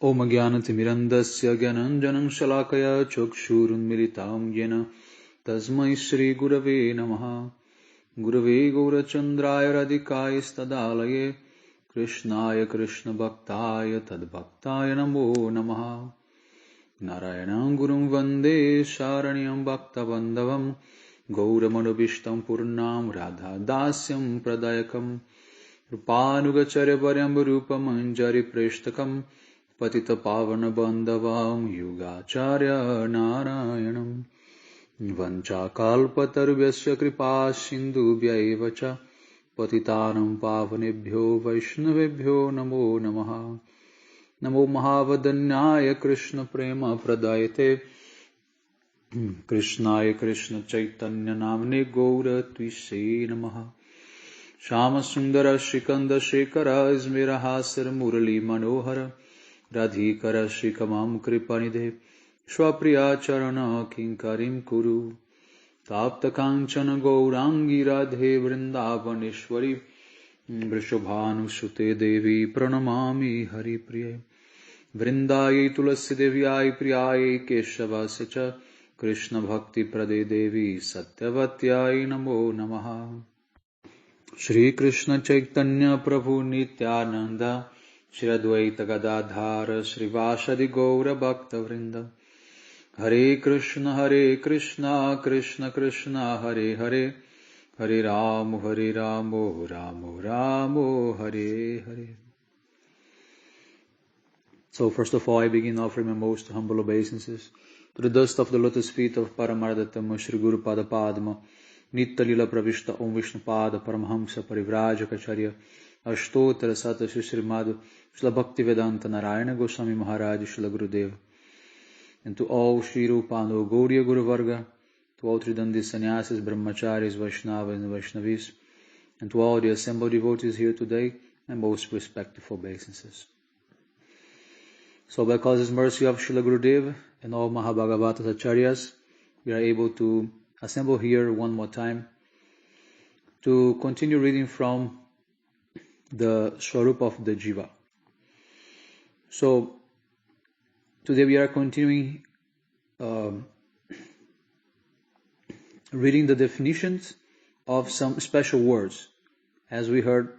Om Jnanatimirandasya Jnananjanam Shalakaya Chakshurunmilitam Yena Tasmai Shri Gurave Namaha Gurave Gaurachandraya Radhikaya Stadalaye Krishnaya Krishna Bhaktaya Tadbhaktaya Namo Namaha Narayanam Gurum Vande Sharanyam Bhakta Bandhavam Gauramanovistam Purnam Radha Dasyam Pradayakam Rupanugacharya Varyam Rupam Anjari Preshtakam Patita Pavana Bandhavam Yugacharya Narayanam Vancha Kalpatarvyasya Kripa Sindhubhya Evacha Patitanam Pavanebhyo Vaishnavebhyo Namo Namaha Namo Mahavadanyaya Krishna Prema Pradayate Krishnaya Krishna Chaitanya Namne Gaura Twise Namaha Shama Sundara Shikanda Shekara Izmira Hasar Murali Manohara Radhikara Shikamam Kripanidhe Shwapriya Charana Kinkarim Kuru Tapta Kanchana Gaurangi Radhe Vrindavaneshwari Vrishabhanu Sute Devi Pranamami Hari Priye Vrindaye Tulasi Devyai Priyaye Keshavasya Krishna Bhakti Prade Devi Satyavatyai Namo Namaha Shri Krishna Chaitanya Prabhu Nityananda Shri Advaita Gadadhara Srivasadi Gaura Bhakta Vrinda Hare Krishna Krishna Krishna Hare Hare Hare Ramo Ramo Ramo Hare Hare. So first of all, I begin offering my most humble obeisances to the dust of the lotus feet of Paramardatama Shri Guru Pada Padma Nitya Lila Pravishta Om Vishnu Pada Paramhamsa Parivrajacharya Ashtottara Sata Srimad Shila Bhakti Vedanta Narayana Goswami Maharaj Shila Gurudev, and to all Shri Rupano Gauriya Guru Varga, to all Tridandi Sannyasis, Brahmacharis, Vaishnavas and Vaishnavis, and to all the assembled devotees here today, my most respectful obeisances. So by causes mercy of Shila Gurudev and all Mahabhagavatas Acharyas, we are able to assemble here one more time to continue reading from the Svarupa of the Jiva. So today we are continuing reading the definitions of some special words. As we heard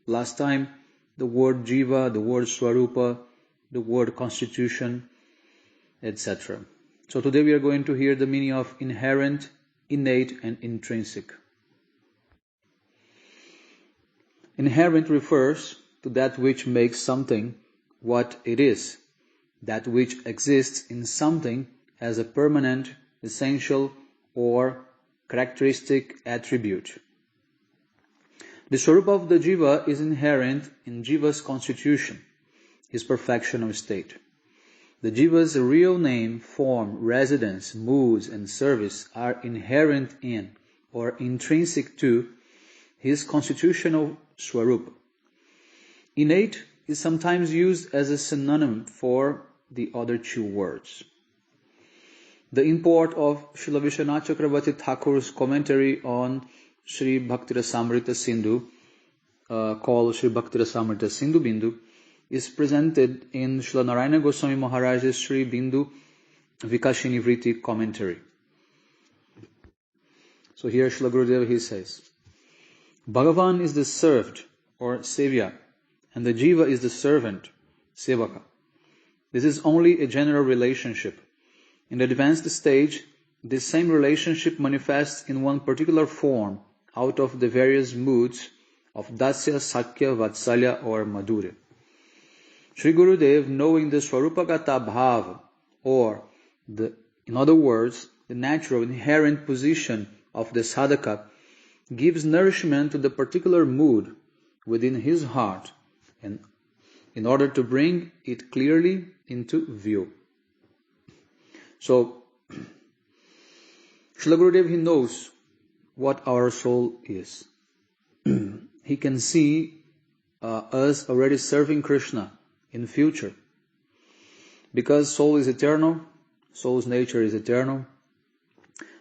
last time, the word Jiva, the word Svarupa, the word constitution, etc. So today we are going to hear the meaning of inherent, innate, and intrinsic. Inherent refers to that which makes something what it is, that which exists in something as a permanent, essential, or characteristic attribute. The Svarupa of the Jiva is inherent in Jiva's constitution, his perfection of state. The Jiva's real name, form, residence, moods, and service are inherent in, or intrinsic to, his constitutional Svarupa. Innate is sometimes used as a synonym for the other two words. The import of Srila Vishwanath Chakravarti Thakur's commentary on Sri Bhaktirasamrita Sindhu, called Sri Bhaktirasamrita Sindhu Bindu, is presented in Srila Narayana Goswami Maharaj's Sri Bindu Vikashini Vritti commentary. So here Srila Gurudev he says, Bhagavan is the served or sevya, and the Jiva is the servant, sevaka. This is only a general relationship. In the advanced stage, this same relationship manifests in one particular form out of the various moods of Dasya, Sakya, Vatsalya or Madhurya. Sri Gurudev, knowing the Swarupagata Bhava, or in other words, the natural inherent position of the sadhaka, gives nourishment to the particular mood within his heart, and in order to bring it clearly into view. So, Srila Gurudev, he knows what our soul is. He can see us already serving Krishna in future. Because soul is eternal, soul's nature is eternal.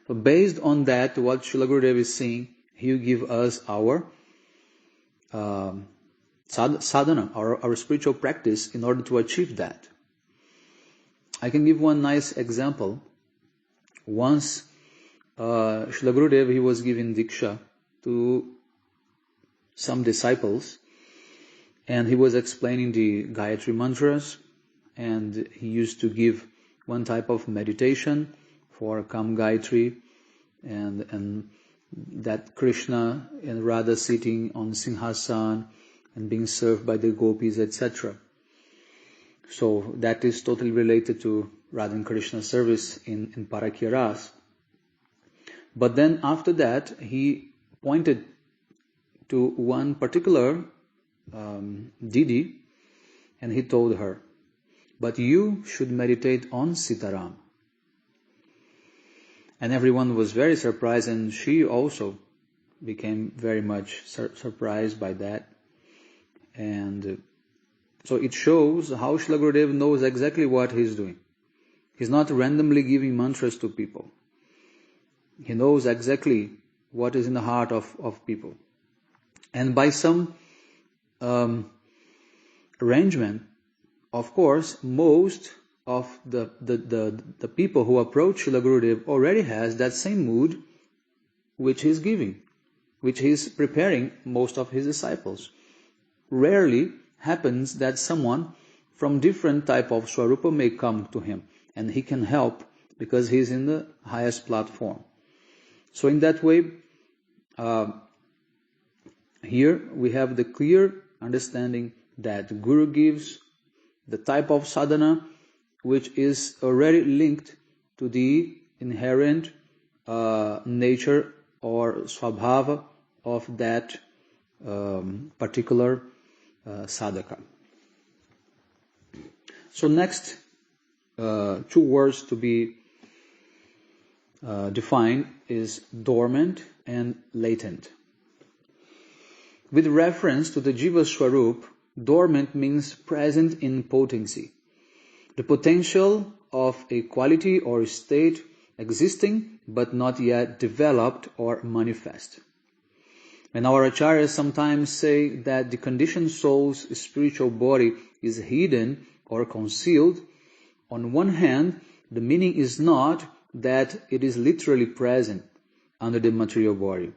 So based on that, what Srila Gurudev is seeing, he will give us our sadhana, our spiritual practice in order to achieve that. I can give one nice example. Once, Srila Gurudev, he was giving Diksha to some disciples, and he was explaining the Gayatri mantras, and he used to give one type of meditation for Kam Gayatri, and that Krishna and Radha sitting on Singhasan and being served by the gopis, etc. So that is totally related to Radha and Krishna service in Parakya Ras. But then after that, he pointed to one particular Didi, and he told her, but you should meditate on Sitaram. And everyone was very surprised, and she also became very much surprised by that. And so it shows how Srila Gurudev knows exactly what he's doing. He's not randomly giving mantras to people. He knows exactly what is in the heart of people. And by some arrangement, of course, most of the people who approach Srila Gurudev already has that same mood which he's giving, which he's preparing most of his disciples. Rarely happens that someone from different type of Svarupa may come to him, and he can help because he's in the highest platform. So in that way, here we have the clear understanding that Guru gives the type of sadhana which is already linked to the inherent nature or swabhava of that particular sadhaka. So next, two words to be defined is dormant and latent. With reference to the Jiva Svarupa, dormant means present in potency. The potential of a quality or state existing but not yet developed or manifest. And our acharyas sometimes say that the conditioned soul's spiritual body is hidden or concealed. On one hand, the meaning is not that it is literally present under the material body.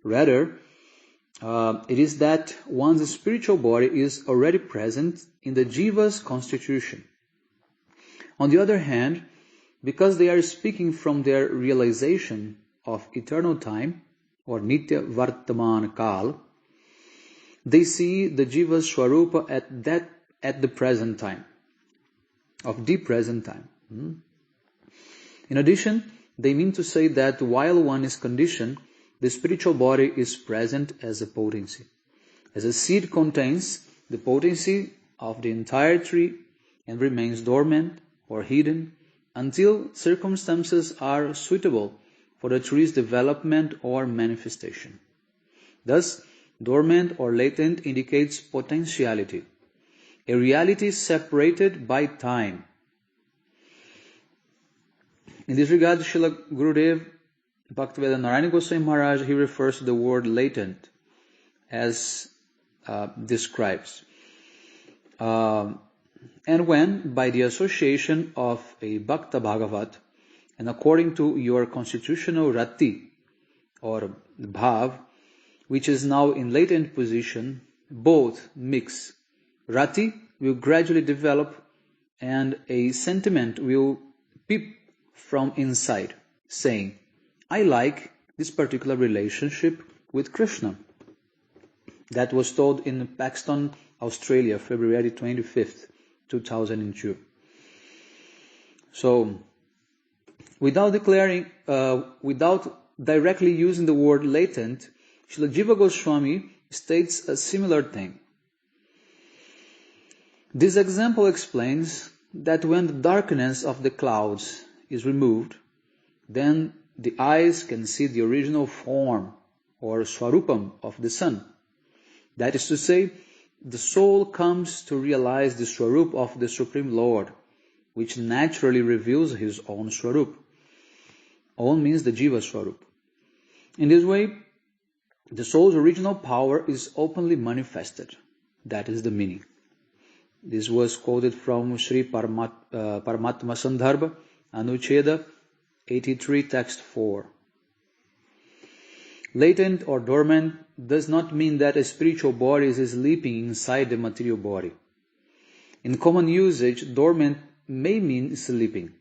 Rather, it is that one's spiritual body is already present in the jiva's constitution. On the other hand, because they are speaking from their realization of eternal time, or nitya vartaman kal, they see the jiva's swarupa at the present time, of the present time. In addition, they mean to say that while one is conditioned, the spiritual body is present as a potency. As a seed contains the potency of the entire tree and remains dormant or hidden until circumstances are suitable for the tree's development or manifestation. Thus, dormant or latent indicates potentiality, a reality separated by time. In this regard, Srila Gurudev Bhaktivedanta Narayana Goswami Maharaj, he refers to the word latent as describes. And when, by the association of a Bhakta Bhagavat, and according to your constitutional rati, or bhav, which is now in latent position, both mix. Rati will gradually develop, and a sentiment will peep from inside, saying, I like this particular relationship with Krishna. That was told in Paxton, Australia, February 25th, 2002. So, without directly using the word latent, Srila Jiva Goswami states a similar thing. This example explains that when the darkness of the clouds is removed, then the eyes can see the original form or swarupam of the sun. That is to say, the soul comes to realize the swarup of the Supreme Lord, which naturally reveals his own swarup. Own means the Jiva Swarup. In this way, the soul's original power is openly manifested. That is the meaning. This was quoted from Sri Paramatma Sandarbha, Anucheda 83, text 4. Latent or dormant does not mean that a spiritual body is sleeping inside the material body. In common usage, dormant may mean sleeping,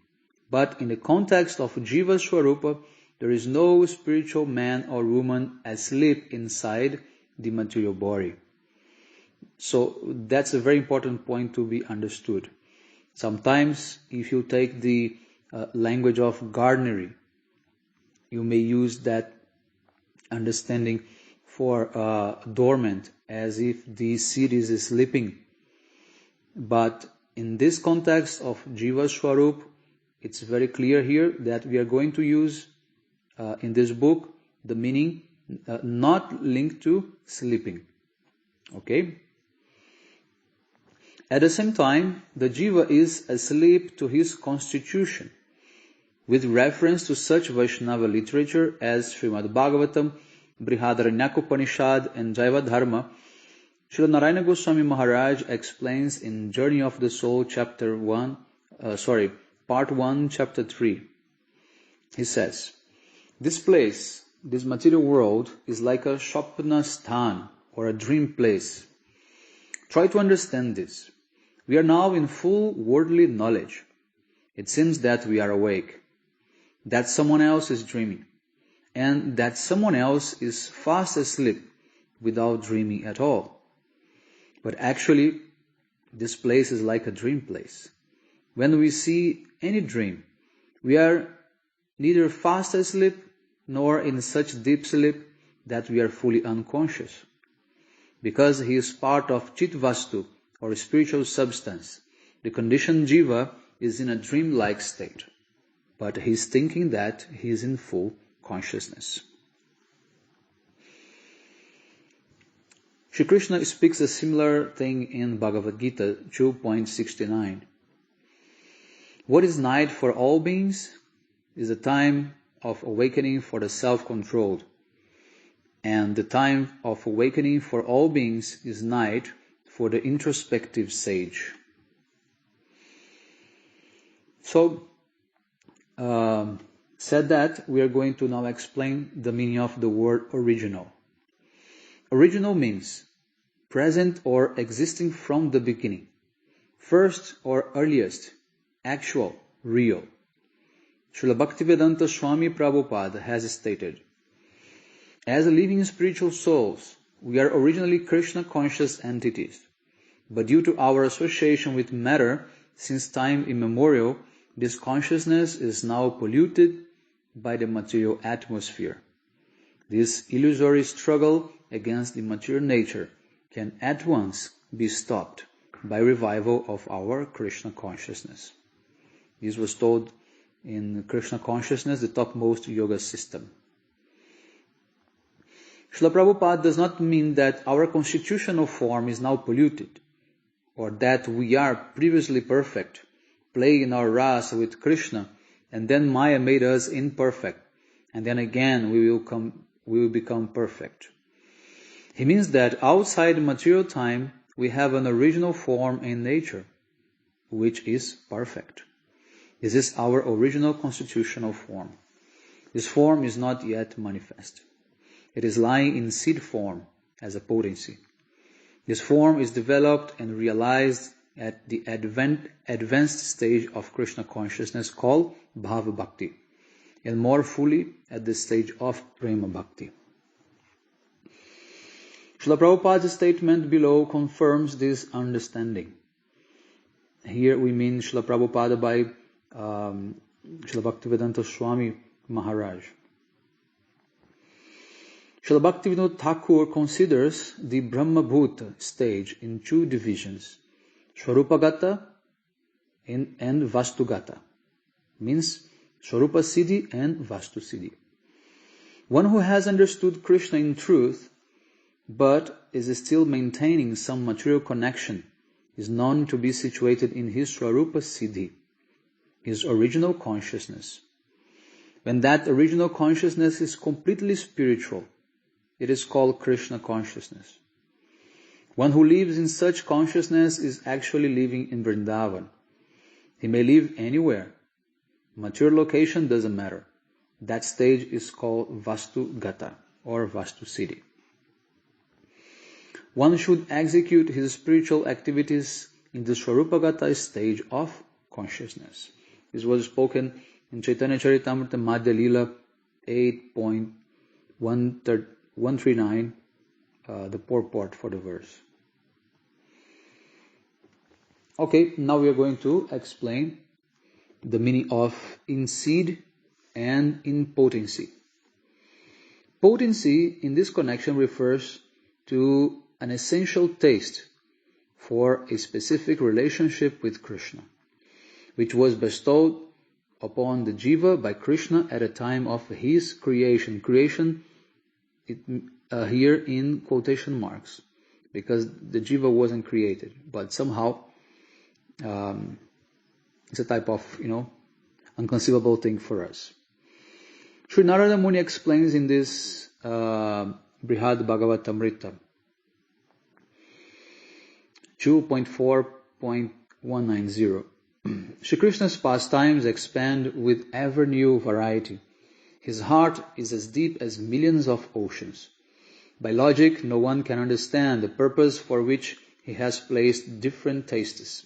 but in the context of Jiva Svarupa, there is no spiritual man or woman asleep inside the material body. So that's a very important point to be understood. Sometimes, if you take the language of gardenery, you may use that understanding for dormant, as if the seed is sleeping. But in this context of Jiva Swarup, it's very clear here that we are going to use in this book the meaning not linked to sleeping. Okay? At the same time, the Jiva is asleep to his constitution, with reference to such Vaishnava literature as Srimad Bhagavatam, Brihadaranyaka and Jaiva Dharma. Srila Narayana Goswami Maharaj explains in Journey of the Soul, Part 1, Chapter 3. He says, this place, this material world, is like a Shapna Sthan, or a dream place. Try to understand this. We are now in full worldly knowledge. It seems that we are awake, that someone else is dreaming, and that someone else is fast asleep without dreaming at all. But actually, this place is like a dream place. When we see any dream, we are neither fast asleep nor in such deep sleep that we are fully unconscious. Because he is part of Chit Vastu, or spiritual substance, the conditioned Jiva is in a dream-like state, but he is thinking that he is in full consciousness. Shri Krishna speaks a similar thing in Bhagavad Gita 2.69. What is night for all beings is a time of awakening for the self-controlled, and the time of awakening for all beings is night for the introspective sage. So, said that, we are going to now explain the meaning of the word original. Original means present or existing from the beginning, first or earliest, actual, real. Srila Bhaktivedanta Swami Prabhupada has stated, as living spiritual souls, we are originally Krishna-conscious entities, but due to our association with matter since time immemorial, this consciousness is now polluted by the material atmosphere. This illusory struggle against the material nature can at once be stopped by revival of our Krishna consciousness. This was told in Krishna consciousness, the topmost yoga system. Srila Prabhupada does not mean that our constitutional form is now polluted, or that we are previously perfect, playing our rasa with Krishna, and then Maya made us imperfect, and then again we will become perfect. He means that outside material time, we have an original form in nature, which is perfect. This is our original constitutional form. This form is not yet manifest. It is lying in seed form as a potency. This form is developed and realized at the advanced stage of Krishna consciousness called Bhava Bhakti, and more fully at the stage of Prema Bhakti. Srila Prabhupada's statement below confirms this understanding. Here we mean Srila Prabhupada by Srila Bhaktivedanta Swami Maharaj. Srila Bhaktivinoda Thakur considers the Brahma Bhuta stage in two divisions, Swarupagata and Vastugata, means Swarupa Siddhi and Vastu Siddhi. One who has understood Krishna in truth, but is still maintaining some material connection, is known to be situated in his Swarupa Siddhi, his original consciousness. When that original consciousness is completely spiritual, it is called Krishna consciousness. One who lives in such consciousness is actually living in Vrindavan. He may live anywhere. Mature location doesn't matter. That stage is called Vastu Gata or Vastu Siddhi. One should execute his spiritual activities in the Svarupa Gata stage of consciousness. This was spoken in Chaitanya Charitamrita Madhya Lila 8.139, the purport for the verse. Okay, now we are going to explain the meaning of in seed and in potency. Potency in this connection refers to an essential taste for a specific relationship with Krishna, which was bestowed upon the Jiva by Krishna at a time of his creation. Creation, here in quotation marks, because the Jiva wasn't created, but somehow it's a type of, unconceivable thing for us. Sri Narada Muni explains in this Brihad Bhagavatamrita 2.4.190. Shri Krishna's pastimes expand with ever new variety. His heart is as deep as millions of oceans. By logic, no one can understand the purpose for which he has placed different tastes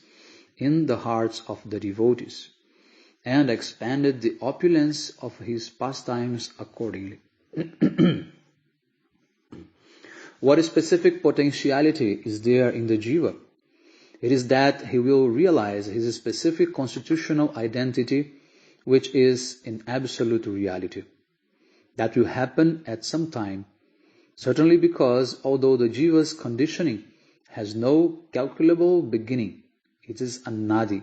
in the hearts of the devotees, and expanded the opulence of his pastimes accordingly. What specific potentiality is there in the Jiva? It is that he will realize his specific constitutional identity, which is in absolute reality. That will happen at some time, certainly because although the Jiva's conditioning has no calculable beginning, it is anadi.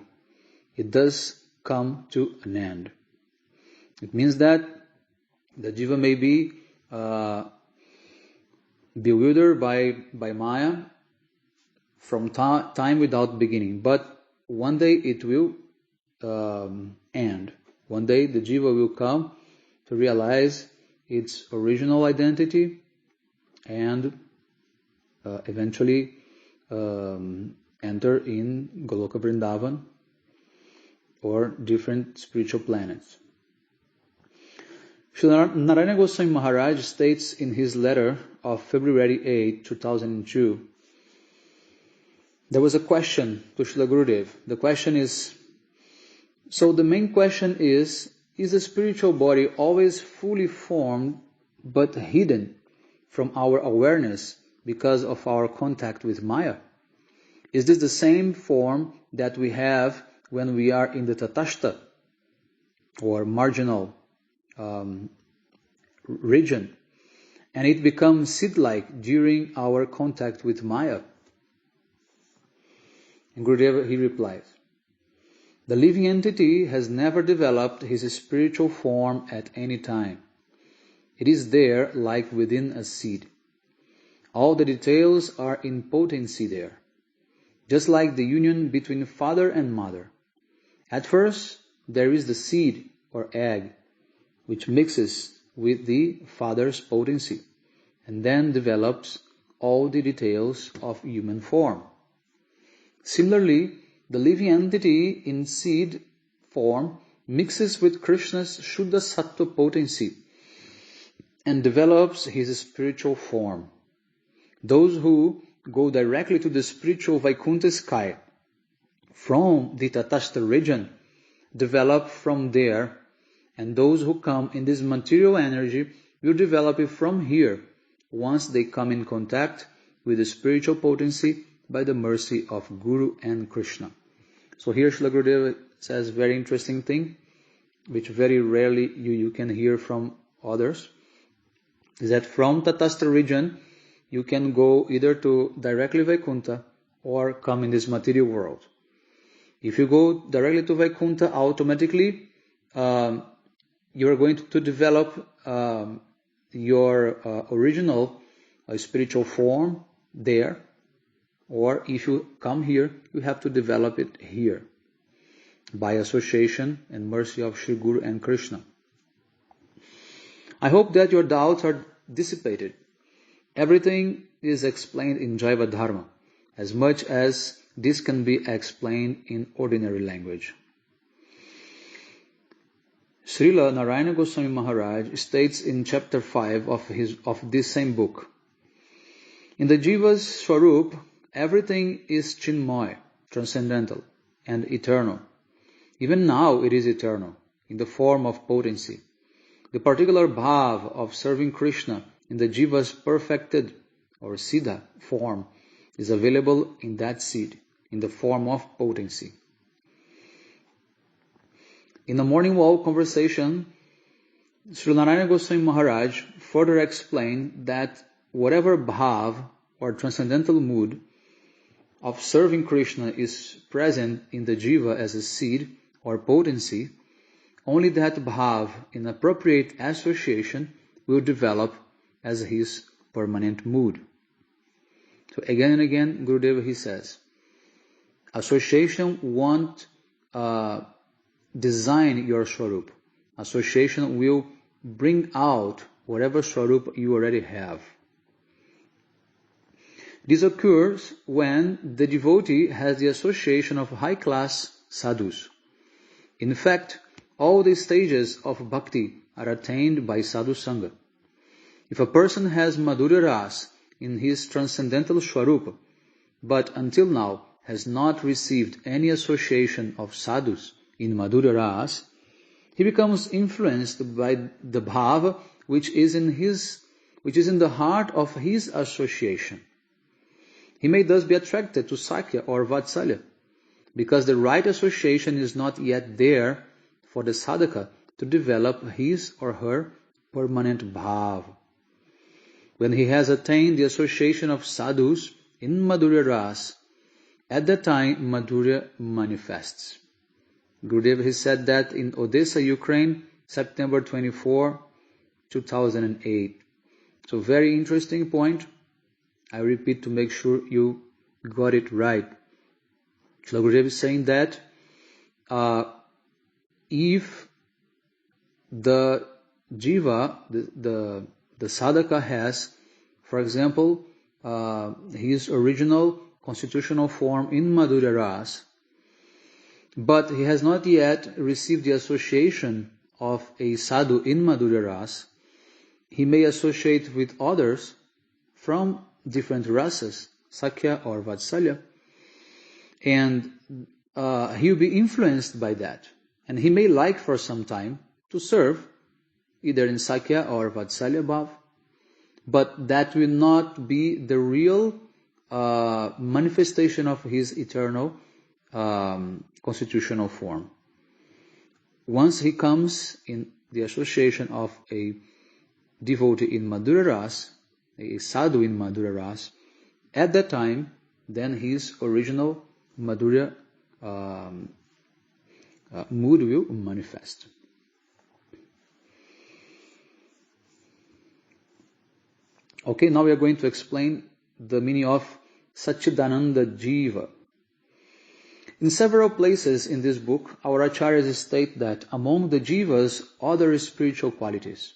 It does come to an end. It means that the Jiva may be bewildered by Maya from time without beginning, but one day it will end. One day the Jiva will come to realize its original identity and eventually enter in Goloka Vrindavan or different spiritual planets. Sri Narayana Goswami Maharaj states in his letter of February 8, 2002, there was a question to Srila Gurudev. The question is, so the main question is the spiritual body always fully formed but hidden from our awareness because of our contact with Maya? Is this the same form that we have when we are in the Tatashta or marginal region, and it becomes seed-like during our contact with Maya? And Gurudev, he replies, the living entity has never developed his spiritual form at any time. It is there like within a seed. All the details are in potency there, just like the union between father and mother. At first, there is the seed or egg, which mixes with the father's potency, and then develops all the details of human form. Similarly, the living entity in seed form mixes with Krishna's Shuddha Sattva potency and develops his spiritual form. Those who go directly to the spiritual Vaikuntha sky from the Tatastha region develop from there, and those who come in this material energy will develop it from here once they come in contact with the spiritual potency by the mercy of Guru and Krishna. So here Srila Gurudev says very interesting thing, which very rarely you can hear from others, is that from Tatastha region you can go either to directly Vaikuntha or come in this material world. If you go directly to Vaikuntha, automatically you are going to develop your original spiritual form there. Or if you come here, you have to develop it here by association and mercy of Sri Guru and Krishna. I hope that your doubts are dissipated. Everything is explained in Jiva Dharma. as much as this can be explained in ordinary language. Srila Narayana Goswami Maharaj states in chapter 5 of this same book, in the Jiva's Svarupa, everything is Chinmaya, transcendental, and eternal. Even now it is eternal, in the form of potency. The particular bhav of serving Krishna in the Jiva's perfected or siddha form is available in that seed, in the form of potency. In the morning walk conversation, Sri Narayana Goswami Maharaj further explained that whatever bhav or transcendental mood of serving Krishna is present in the Jiva as a seed or potency, only that bhav in appropriate association will develop as his permanent mood. So again and again, Gurudeva he says, association won't design your Svarupa. Association will bring out whatever Svarupa you already have. This occurs when the devotee has the association of high-class sadhus. In fact, all the stages of bhakti are attained by sadhu sangha. If a person has Madhurya Ras in his transcendental Svarupa, but until now has not received any association of sadhus in Madhurya Ras, he becomes influenced by the bhava which is in the heart of his association. He may thus be attracted to Sakya or Vatsalya, because the right association is not yet there for the sadhaka to develop his or her permanent bhav. When he has attained the association of sadhus in Madhurya Ras, at that time Madhurya manifests. Gurudev has said that in Odessa, Ukraine, September 24, 2008. So very interesting point. I repeat to make sure you got it right. Srila Gurudev is saying that if the jiva, the sadhaka has, for example, his original constitutional form in Madhurya Ras, but he has not yet received the association of a sadhu in Madhurya Ras, he may associate with others from different rasas, Sakya or Vatsalya, and he will be influenced by that. And he may like for some time to serve either in Sakya or Vatsalya bhav, but that will not be the real manifestation of his eternal constitutional form. Once he comes in the association of a devotee in Madhurya Ras, a sadhu in Madhurya Ras, at that time, then his original Madhurya mood will manifest. Okay, now we are going to explain the meaning of Satchidananda Jiva. In several places in this book, our acharyas state that among the jivas other spiritual qualities,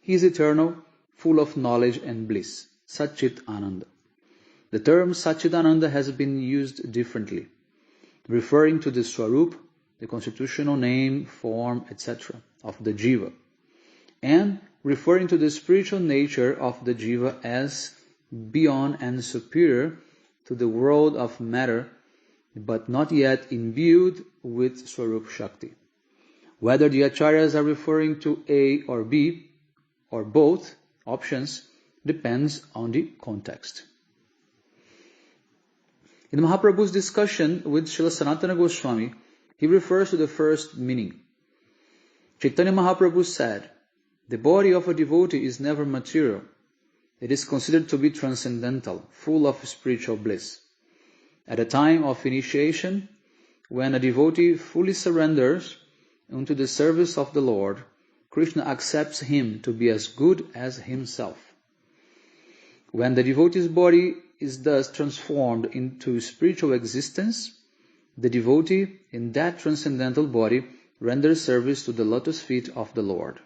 he is eternal, full of knowledge and bliss, Satchit Ananda. The term Satchidananda has been used differently, referring to the Svarupa, the constitutional name, form, etc. of the jiva, and referring to the spiritual nature of the jiva as beyond and superior to the world of matter, but not yet imbued with Swarup Shakti. Whether the acharyas are referring to A or B, or both options, depends on the context. In Mahaprabhu's discussion with Srila Sanatana Goswami, he refers to the first meaning. Chaitanya Mahaprabhu said, the body of a devotee is never material. It is considered to be transcendental, full of spiritual bliss. At the time of initiation, when a devotee fully surrenders unto the service of the Lord, Krishna accepts him to be as good as himself. When the devotee's body is thus transformed into spiritual existence, the devotee in that transcendental body renders service to the lotus feet of the Lord.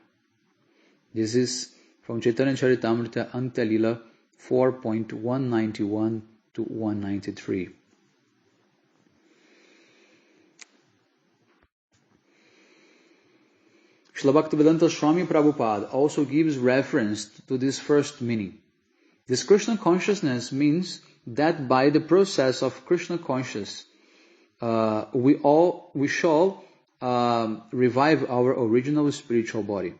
This is from Chaitanya Charitamrita Antya Lila 4.191 to to 193. Srila Bhaktivedanta Swami Prabhupada also gives reference to this first meaning. This Krishna consciousness means that by the process of Krishna consciousness, we shall revive our original spiritual body.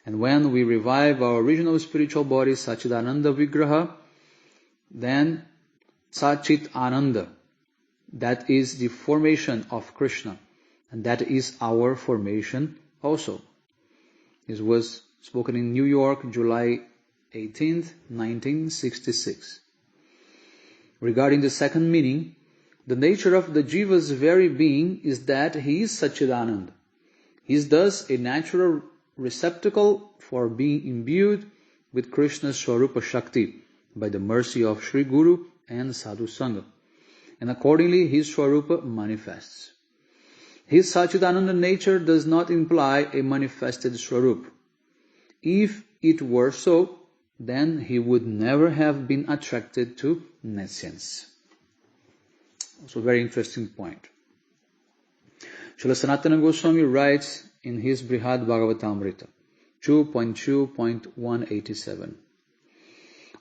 And when we revive our original spiritual body, Sachidananda Vigraha, then Sachit Ananda, that is the formation of Krishna, and that is our formation also. This was spoken in New York, July 18th, 1966. Regarding the second meaning, the nature of the Jiva's very being is that he is Sachidananda. He is thus a natural receptacle for being imbued with Krishna's Svarupa Shakti by the mercy of Sri Guru and Sadhu Sangha, and accordingly his Svarupa manifests. His Sachidananda nature does not imply a manifested Svarupa. If it were so, then he would never have been attracted to nescience. Also a very interesting point. Srila Sanatana Goswami writes in his Brihad Bhagavatamrita, 2.2.187,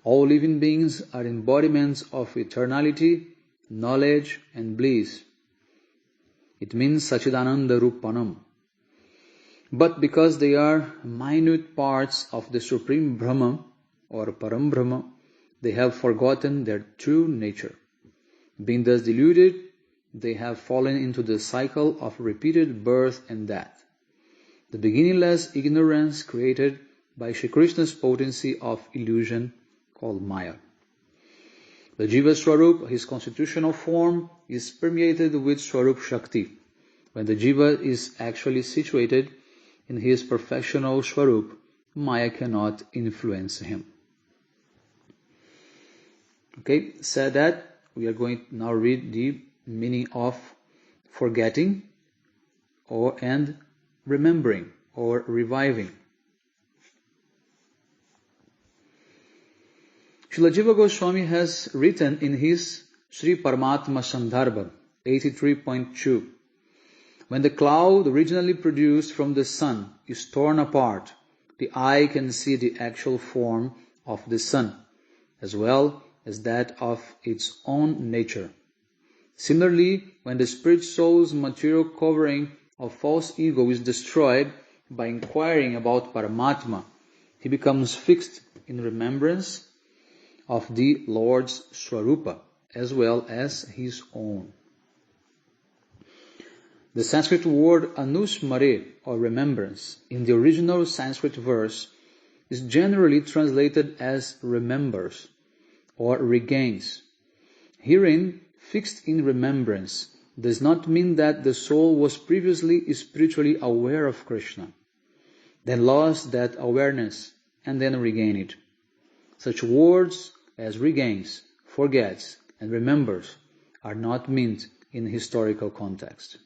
all living beings are embodiments of eternality, knowledge and bliss. It means Sachidananda Rupanam. But because they are minute parts of the Supreme Brahma or Param Brahma, they have forgotten their true nature. Being thus deluded, they have fallen into the cycle of repeated birth and death, the beginningless ignorance created by Shri Krishna's potency of illusion called Maya. The Jiva Swarup, his constitutional form, is permeated with Swarup Shakti. When the Jiva is actually situated in his perfectional Swarup, Maya cannot influence him. Okay, said that, we are going to now read the meaning of forgetting and remembering or reviving. Srila Jiva Goswami has written in his Sri Paramatma Sandarbha 83.2, when the cloud originally produced from the sun is torn apart, the eye can see the actual form of the sun, as well as that of its own nature. Similarly, when the spirit soul's material covering of false ego is destroyed by inquiring about Paramatma, he becomes fixed in remembrance of the Lord's Svarupa, as well as his own. The Sanskrit word anusmare, or remembrance, in the original Sanskrit verse is generally translated as remembers or regains. Herein, fixed in remembrance does not mean that the soul was previously spiritually aware of Krishna, then lost that awareness and then regained it. Such words as regains, forgets, and remembers are not meant in historical context.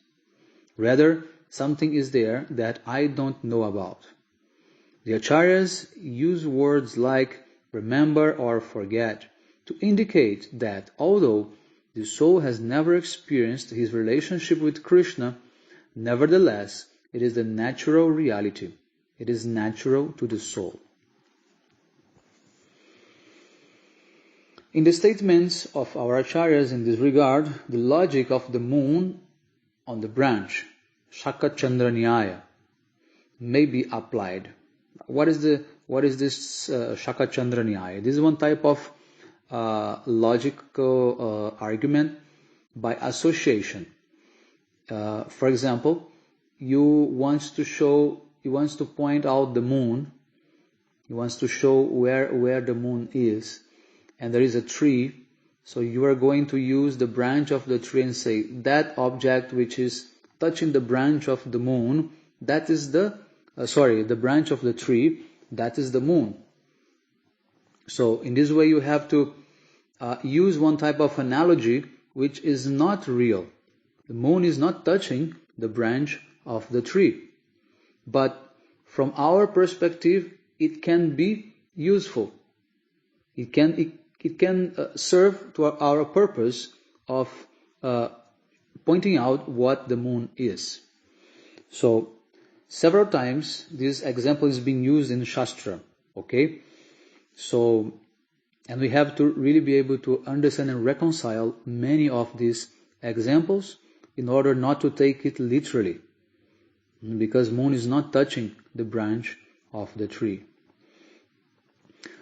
Rather, something is there that I don't know about. The Acharyas use words like remember or forget to indicate that although the soul has never experienced his relationship with Krishna, nevertheless, it is the natural reality. It is natural to the soul. In the statements of our Acharyas in this regard, the logic of the moon on the branch, Shaka Chandra Nyaya, may be applied. What is this Shaka Chandra Nyaya? This is one type of logical argument by association. For example, you wants to point out the moon. You wants to show where the moon is, and there is a tree. So you are going to use the branch of the tree and say that object which is touching the branch of the moon, that is the branch of the tree, that is the moon. So in this way you have to use one type of analogy which is not real. The moon is not touching the branch of the tree. But from our perspective, it can be useful. It it can serve to our purpose of pointing out what the moon is. So, several times this example is being used in Shastra, okay? So, and we have to really be able to understand and reconcile many of these examples in order not to take it literally, because moon is not touching the branch of the tree.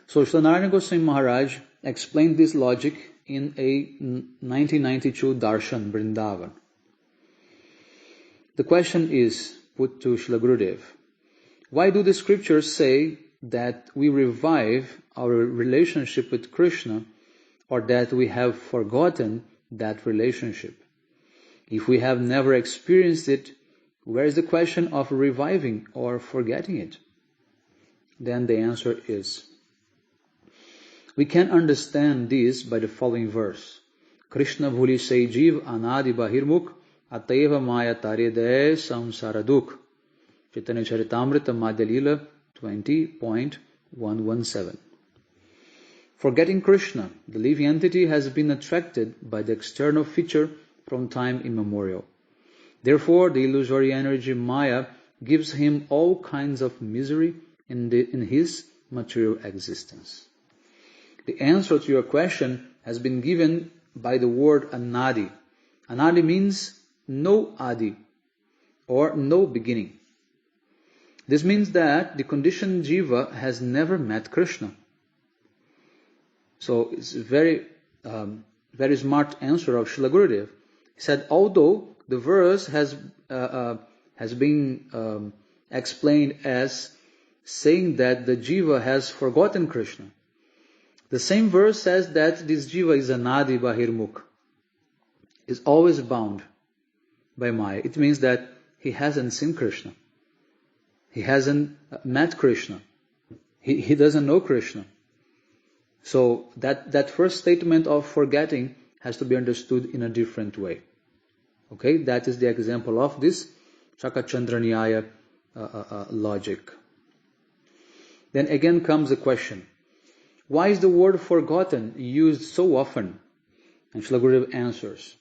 So Srila Narayana Goswami Maharaj explained this logic in a 1992 Darshan Vrindavan. The question is put to Srila Gurudev: why do the scriptures say that we revive our relationship with Krishna, or that we have forgotten that relationship? If we have never experienced it, where is the question of reviving or forgetting it? Then the answer is, we can understand this by the following verse. Krishna bhuli se jiv anadi bahirmukh ateva maya taridaya samsara dukh. Chaitanya Charitamrita Madhya Lila 20.117. Forgetting Krishna, the living entity has been attracted by the external feature from time immemorial. Therefore, the illusory energy Maya gives him all kinds of misery in his material existence. The answer to your question has been given by the word anadi. Anadi means no adi, or no beginning. This means that the conditioned jiva has never met Krishna. So it's a very smart answer of Srila Gurudev. He said, although the verse has been explained as saying that the jiva has forgotten Krishna, the same verse says that this jiva is anadi bahirmukh, is always bound by Maya. It means that he hasn't seen Krishna. He hasn't met Krishna. He doesn't know Krishna. So that first statement of forgetting has to be understood in a different way. Okay, that is the example of this Shakachandra Nyaya logic. Then again comes the question, why is the word forgotten used so often? And Srila Gurudev answers,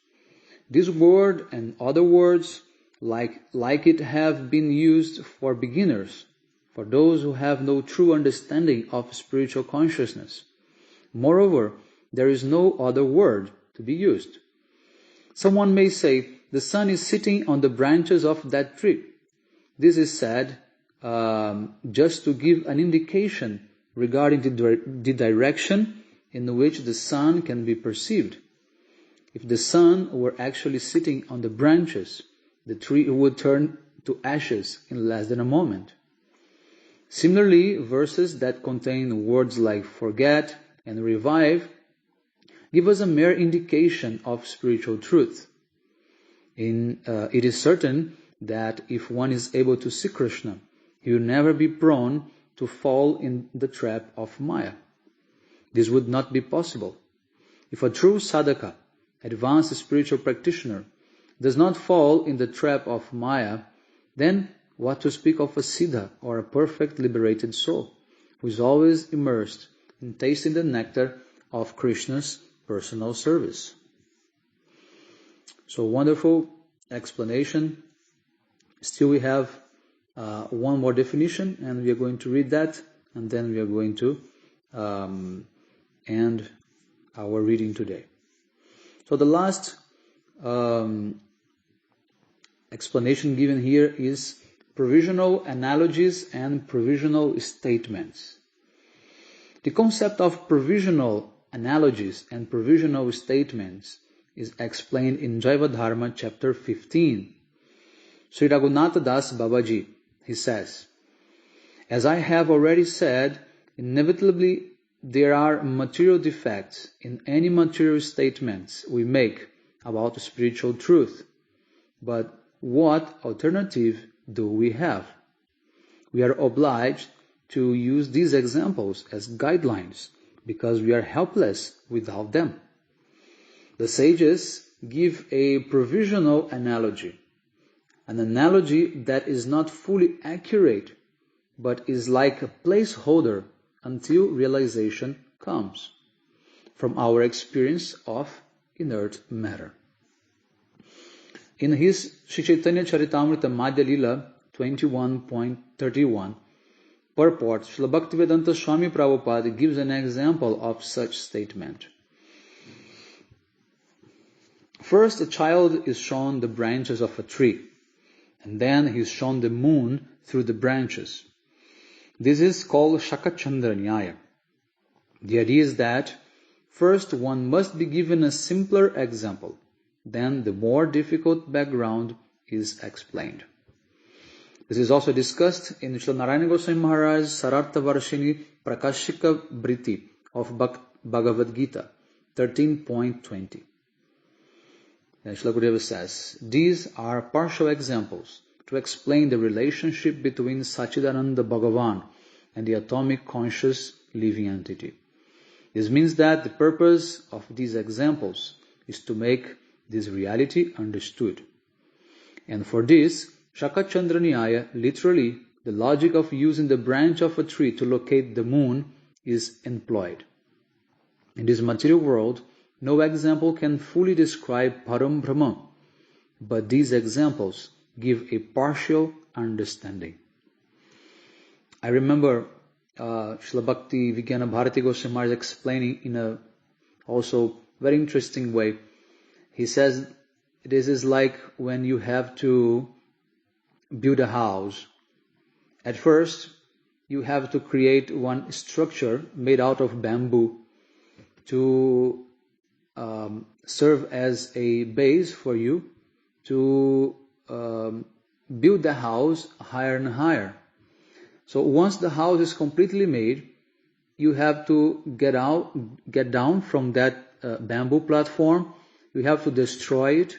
this word and other words like it have been used for beginners, for those who have no true understanding of spiritual consciousness. Moreover, there is no other word to be used. Someone may say, the sun is sitting on the branches of that tree. This is said just to give an indication regarding the direction in which the sun can be perceived. If the sun were actually sitting on the branches, the tree would turn to ashes in less than a moment. Similarly, verses that contain words like forget and revive give us a mere indication of spiritual truth. It is certain that if one is able to see Krishna, he will never be prone to fall in the trap of Maya. This would not be possible. If a true sadhaka, advanced spiritual practitioner, does not fall in the trap of Maya, then what to speak of a siddha or a perfect liberated soul, who is always immersed in tasting the nectar of Krishna's personal service. So wonderful explanation. Still we have one more definition, and we are going to read that, and then we are going to end our reading today. So the last explanation given here is provisional analogies and provisional statements. The concept of provisional analogies and provisional statements is explained in Jiva Dharma chapter 15. Sri Raghunatha Das Babaji, he says, as I have already said, inevitably there are material defects in any material statements we make about spiritual truth. But what alternative do we have? We are obliged to use these examples as guidelines because we are helpless without them. The sages give a provisional analogy, an analogy that is not fully accurate, but is like a placeholder until realization comes. from our experience of inert matter. In his Sri Chaitanya Charitamrita Madhya Lila 21.31 purport, Srila Bhaktivedanta Swami Prabhupada gives an example of such statement. First, a child is shown the branches of a tree, and then he is shown the moon through the branches. This is called Shakachandra Nyaya. The idea is that first one must be given a simpler example, then the more difficult background is explained. This is also discussed in Srila Narayana Goswami Maharaj's Sarartha Varshini Prakashika Briti of Bhagavad Gita 13.20. And Srila Gurudeva says, these are partial examples to explain the relationship between Sachidananda Bhagavan and the atomic conscious living entity. This means that the purpose of these examples is to make this reality understood. And for this, Shakachandra Nyaya, literally the logic of using the branch of a tree to locate the moon, is employed. In this material world, no example can fully describe Param Brahma, but these examples give a partial understanding. I remember Srila Bhakti Vijnana Bharati Goswami Maharaj explaining in a also very interesting way. He says, this is like when you have to build a house. At first, you have to create one structure made out of bamboo to serve as a base for you to build the house higher and higher. So once the house is completely made, you have to get down from that bamboo platform. You have to destroy it,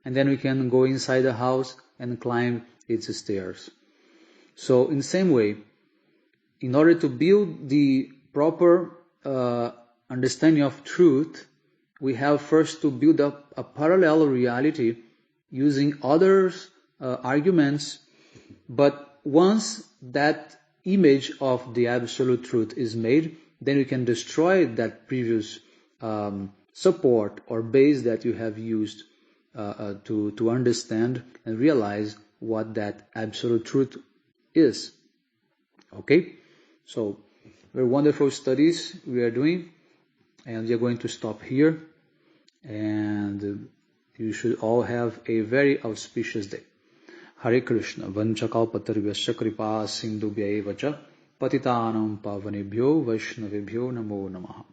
and then we can go inside the house and climb its stairs. So in the same way, in order to build the proper understanding of truth, we have first to build up a parallel reality using others' arguments. But once that image of the absolute truth is made, then we can destroy that previous support or base that you have used to understand and realize what that absolute truth is. Okay? So, very wonderful studies we are doing, and we are going to stop here, and you should all have a very auspicious day. Hare Krishna, vanchakalpatarvyasya kripa sindhubhya evacha patitanam pavanebhyo vaishnavebhyo namo namaha.